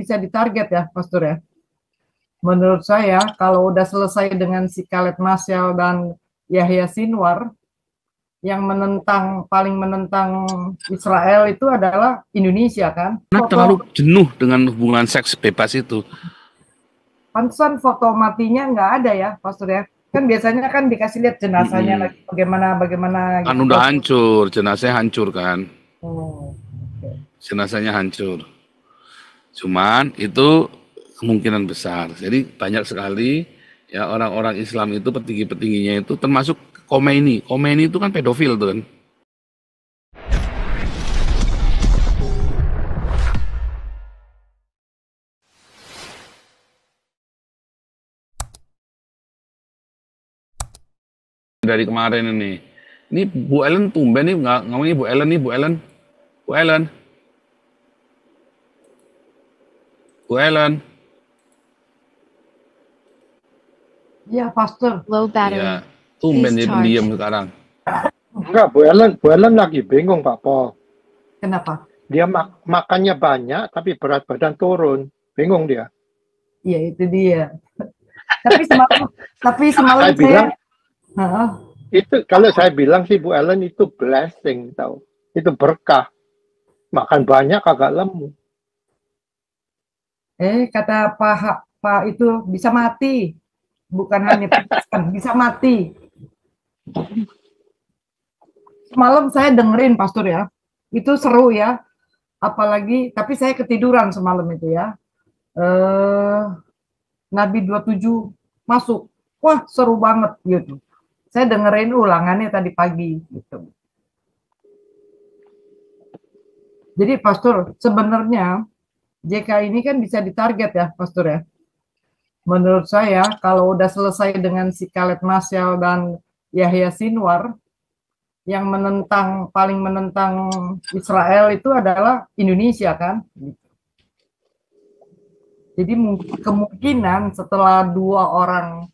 bisa ditarget ya, Pastor ya. Menurut saya, kalau udah selesai dengan si Khaled Masyal dan Yahya Sinwar, yang paling menentang Israel itu adalah Indonesia kan. Karena terlalu jenuh dengan hubungan seks bebas itu. Pantesan foto matinya nggak ada ya, Pastor ya. Kan biasanya kan dikasih lihat jenazahnya lagi bagaimana Kan gitu. udah hancur, jenazahnya hancur kan. Oh. Jenazahnya hancur. Cuman itu kemungkinan besar. Jadi banyak sekali ya orang-orang Islam itu petinggi-petingginya itu termasuk Khomeini. Khomeini itu kan pedofil tuh kan. Dari kemarin ini Bu Ellen tumben nih nggak ngomongnya Bu Ellen nih Bu Ellen. Iya, Pastor. Low battery. Ya, tumben dia pendiam sekarang. Enggak, Bu Ellen lagi bingung Pak Po. Kenapa? Dia makannya banyak tapi berat badan turun. Bingung dia. Iya, itu dia. tapi semalam saya bilang, itu kalau saya bilang sih Bu Ellen itu blessing tahu. Itu berkah. Makan banyak agak lemu. Kata Pak itu bisa mati. Bukan hanya bisa mati. Semalam saya dengerin Pastor ya. Itu seru ya. Apalagi tapi saya ketiduran semalam itu ya. Nabi 27 masuk. Wah, seru banget gitu. Saya dengerin ulangannya tadi pagi gitu. Jadi Pastor, sebenarnya JK ini kan bisa ditarget ya, Pastor ya. Menurut saya kalau udah selesai dengan si Khaled Masyal dan Yahya Sinwar, yang paling menentang Israel itu adalah Indonesia kan. Jadi kemungkinan setelah 2 orang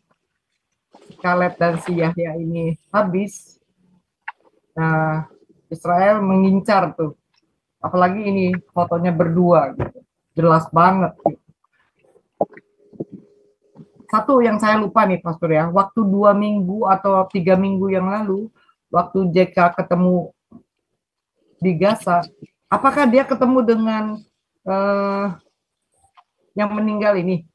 Khaled dan si Yahya ini habis, nah Israel mengincar tuh. Apalagi ini fotonya berdua gitu. Jelas banget gitu. Satu yang saya lupa nih Pastor ya, waktu 2 minggu atau 3 minggu yang lalu, waktu JK ketemu di Gaza, apakah dia ketemu dengan yang meninggal ini?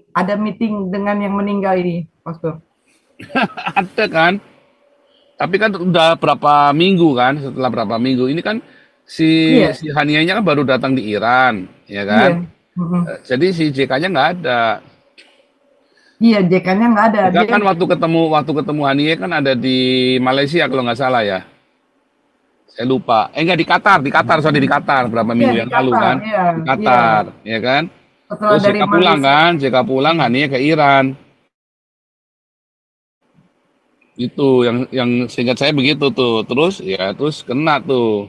Ada meeting dengan yang meninggal ini, Pastor? Ada kan? Tapi kan udah berapa minggu kan? Setelah berapa minggu ini kan si Hanianya kan baru datang di Iran, ya kan? Jadi si JK-nya nggak ada. Iya, JK-nya nggak ada. JK kan waktu ketemu Hania kan ada di Malaysia kalau nggak salah ya. Saya lupa. Enggak di Qatar di Qatar berapa minggu yang lalu kan? Di Qatar, ya kan? Terus JK pulang kan? JK pulang, Hania ke Iran. Itu yang seingat saya begitu tuh. Terus kena tuh.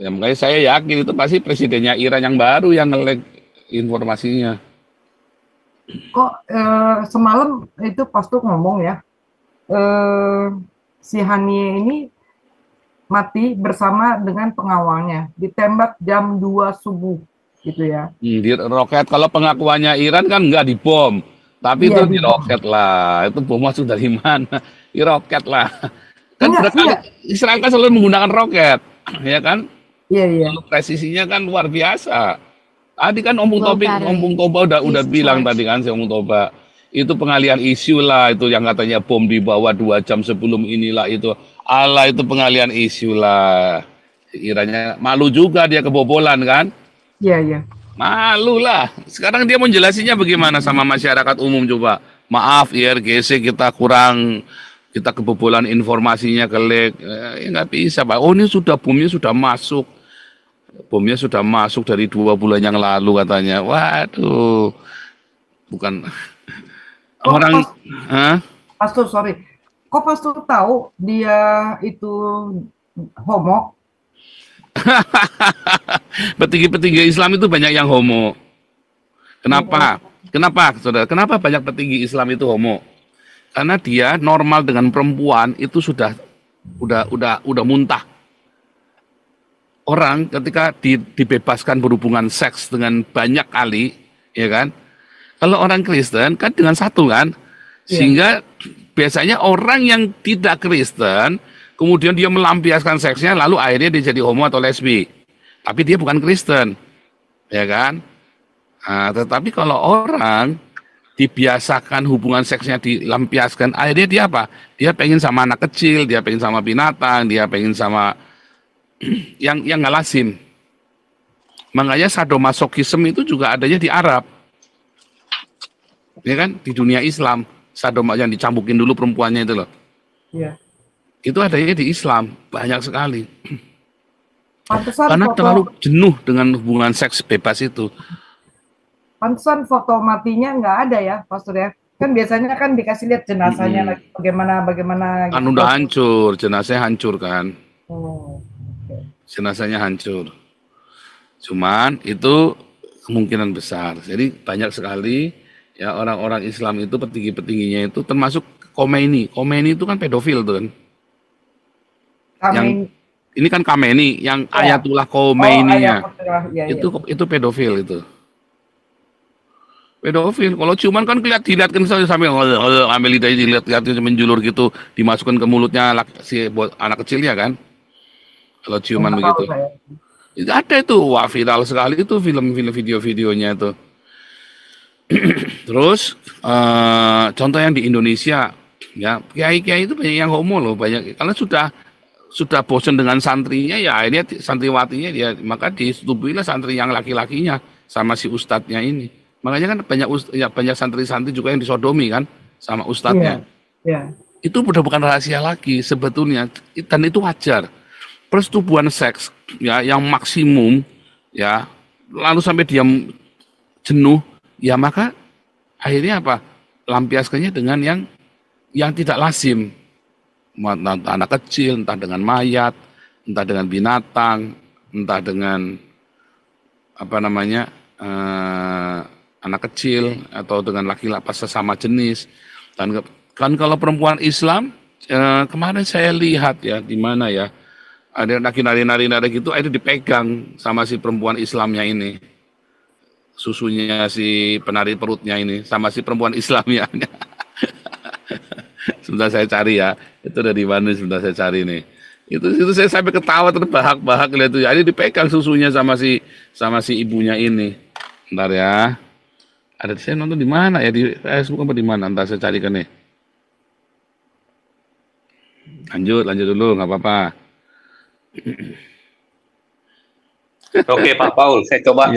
Ya makanya saya yakin itu pasti presidennya Iran yang baru yang nge-leak informasinya. Kok semalam itu Pastor ngomong ya, si Hanie ini mati bersama dengan pengawalnya, ditembak jam 2 subuh gitu ya. Di roket, kalau pengakuannya Iran kan nggak dibom, tapi itu di roket lah. Itu bom masuk dari mana? Di roket lah. Kan Israel kan selalu menggunakan roket, ya kan? Iya. Presisinya kan luar biasa. Tadi kan Ompung Toba udah bilang tadi kan si Ompung Toba. Itu pengalian isu lah, itu yang katanya bom dibawa 2 jam sebelum inilah itu. Allah, itu pengalian isu lah. Kiranya malu juga dia kebobolan kan? Iya. Malu lah. Sekarang dia mau jelasinnya bagaimana sama masyarakat umum coba. Maaf IRGC kita kebobolan informasinya kelek. Ya nggak bisa Pak. Oh ini bomnya sudah masuk. Bomnya sudah masuk dari 2 bulan yang lalu katanya. Waduh. Bukan orang. Pastor, sorry. Kok Pastor tahu dia itu homo? Petinggi-petinggi Islam itu banyak yang homo. Kenapa? Saudara? Kenapa banyak petinggi Islam itu homo? Karena dia normal dengan perempuan itu sudah muntah. orang ketika dibebaskan berhubungan seks dengan banyak kali, ya kan? Kalau orang Kristen kan dengan satu kan, sehingga biasanya orang yang tidak Kristen kemudian dia melampiaskan seksnya lalu akhirnya dia jadi homo atau lesbi, tapi dia bukan Kristen, ya kan? Nah, tetapi kalau orang dibiasakan hubungan seksnya dilampiaskan, akhirnya dia apa? Dia pengen sama anak kecil, dia pengen sama binatang, dia pengen sama yang nggak lazim. Makanya sadomasokisme itu juga adanya di Arab, ya kan? Di dunia Islam, sadoma yang dicambukin dulu perempuannya itu loh. Iya. Itu adanya di Islam banyak sekali. Pantesan Karena foto, terlalu jenuh dengan hubungan seks bebas itu. pantesan foto matinya nggak ada ya, Pastor ya. Kan biasanya kan dikasih lihat jenazahnya lagi bagaimana Kan gitu. udah hancur, jenazahnya hancur kan. Oh, oke. Jenazahnya hancur. Cuman itu kemungkinan besar. Jadi banyak sekali ya orang-orang Islam itu petinggi-petingginya itu termasuk Khomeini. Khomeini itu kan pedofil tuh kan. Yang Kami, ini kan Khamenei, yang Ya. Ayatullah oh Khomeini-nya ya, itu pedofil itu. Pedofil. Kalau ciuman kan dilihatkan sampai ambil lidahnya dilihat-lihatin menjulur gitu, dimasukkan ke mulutnya si anak kecilnya kan. Kalau ciuman nggak tahu begitu. saya. Itu ada itu, wah viral sekali itu film-film video-videonya itu. Terus contoh yang di Indonesia, ya kiai-kiai itu banyak yang homo loh, banyak. Karena sudah bosan dengan santrinya, ya akhirnya santriwatinya dia maka disetubuhilah santri yang laki-lakinya sama si ustadznya ini. Makanya kan banyak santri-santri juga yang disodomi kan sama ustadznya. Iya. Itu udah bukan rahasia lagi sebetulnya, dan itu wajar. Persetubuhan seks ya yang maksimum ya, lalu sampai dia jenuh, ya maka akhirnya apa? Lampiaskannya dengan yang tidak lazim. Entah anak kecil, entah dengan mayat, entah dengan binatang, entah dengan apa namanya anak kecil atau dengan laki-laki sesama jenis. Dan kan kalau perempuan Islam kemarin saya lihat ya di mana ya ada lagi nari-nari gitu, itu dipegang sama si perempuan Islamnya ini, susunya si penari perutnya ini sama si perempuan Islamnya. Sebentar saya cari ya, itu dari mana? Sebentar saya cari nih. Itu saya sampai ketawa terbahak-bahak lihat itu. Jadi dipegang susunya sama si ibunya ini. Bentar ya. Ada saya nonton di mana ya, di Facebook apa di mana? Entar saya carikan nih. Lanjut dulu, nggak apa-apa. Oke Pak Paul, saya coba